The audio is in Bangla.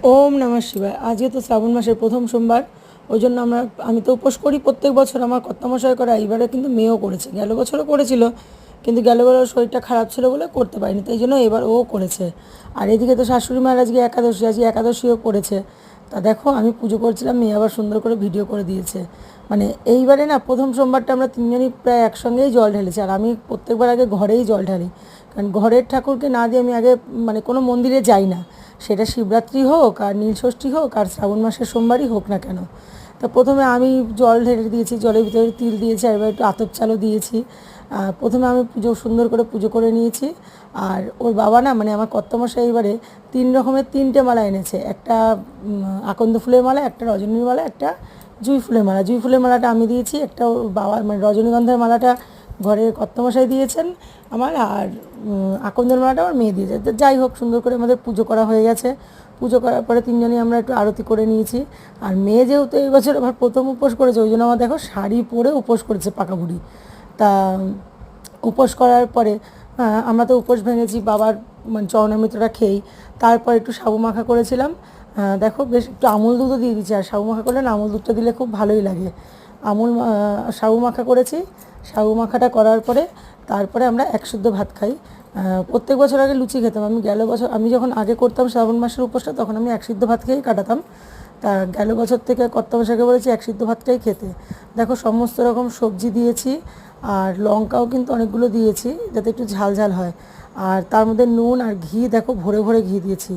ওম নমঃ শিবায়। আজকে তো শ্রাবণ মাসের প্রথম সোমবার, ওই জন্য আমি তো উপোস করি প্রত্যেক বছর, আমার কর্তামশাই করে, এইবারে কিন্তু মেয়েও করেছে, গেল বছরও করেছিল, কিন্তু গেল বছর শরীরটা খারাপ ছিল বলে করতে পারিনি, তাই জন্য এবার ও করেছে। আর এদিকে তো শাশুড়ি মার আজকে একাদশী, আজকে একাদশীও করেছে। তা দেখো আমি পুজো করছিলাম, মেয়ে আবার সুন্দর করে ভিডিও করে দিয়েছে। মানে এইবারে না প্রথম সোমবারটা আমরা তিনজনই প্রায় একসঙ্গেই জল ঢেলেছি, আর আমি প্রত্যেকবার আগে ঘরেই জল ঢালি, কারণ ঘরের ঠাকুরকে না দিয়ে আমি আগে মানে কোনো মন্দিরে যাই না, সেটা শিবরাত্রি হোক আর নীলষষ্ঠী হোক আর শ্রাবণ মাসের সোমবারই হোক না কেন। তা প্রথমে আমি জল ঢেলে দিয়েছি, জলের ভিতরে তিল দিয়েছি, আর এবার একটু আতপ চালও দিয়েছি। প্রথমে আমি সুন্দর করে পুজো করে নিয়েছি। আর ওর বাবা না মানে আমার কর্তামশাই এবারে 3 রকমের 3টে মালা এনেছে, একটা আকন্দ ফুলের মালা, একটা রজনীর মালা, একটা জুঁই ফুলের মালা। জুঁই ফুলের মালাটা আমি দিয়েছি, একটা ওর বাবা মানে রজনীগন্ধার মালাটা ঘরের কর্তামশাই দিয়েছেন আমার, আর আকন্দের মালাটা আমার মেয়ে দিয়েছে। তো যাই হোক, সুন্দর করে আমাদের পুজো করা হয়ে গেছে। পুজো করার পরে তিনজনই আমরা একটু আরতি করে নিয়েছি। আর মেয়ে যেহেতু এই বছর আমার প্রথম উপোস করেছে, ওই জন্য আমার দেখো শাড়ি পরে উপোস করেছে পাকা বুড়ি। তা উপোস করার পরে আমরা তো উপোস ভেঙেছি বাবার মানে চরণামৃতটা খেয়েই। তারপর একটু সাবু মাখা করেছিলাম। দেখো বেশ একটু আমুল দুধও দিয়ে দিচ্ছি, আর সাবু মাখা করলে না আমুল দুধটা দিলে খুব ভালোই লাগে। সাবু মাখা করেছি। সাবু মাখাটা করার পরে তারপরে আমরা একশুদ্ধ ভাত খাই। প্রত্যেক বছর আগে লুচি খেতাম, আমি গেল বছর আমি যখন আগে করতাম শ্রাবণ মাসের উপোসটা, তখন আমি একসিদ্ধ ভাত খেয়েই কাটাতাম। তা গেল বছর থেকে কর্তামশাইকে বলেছি একসিদ্ধ ভাতটাই খেতে। দেখো সমস্ত রকম সবজি দিয়েছি, আর লঙ্কাও কিন্তু অনেকগুলো দিয়েছি যাতে একটু ঝাল ঝাল হয়। আর তার মধ্যে নুন আর ঘি দেখো ভরে ভরে ঘি দিয়েছি।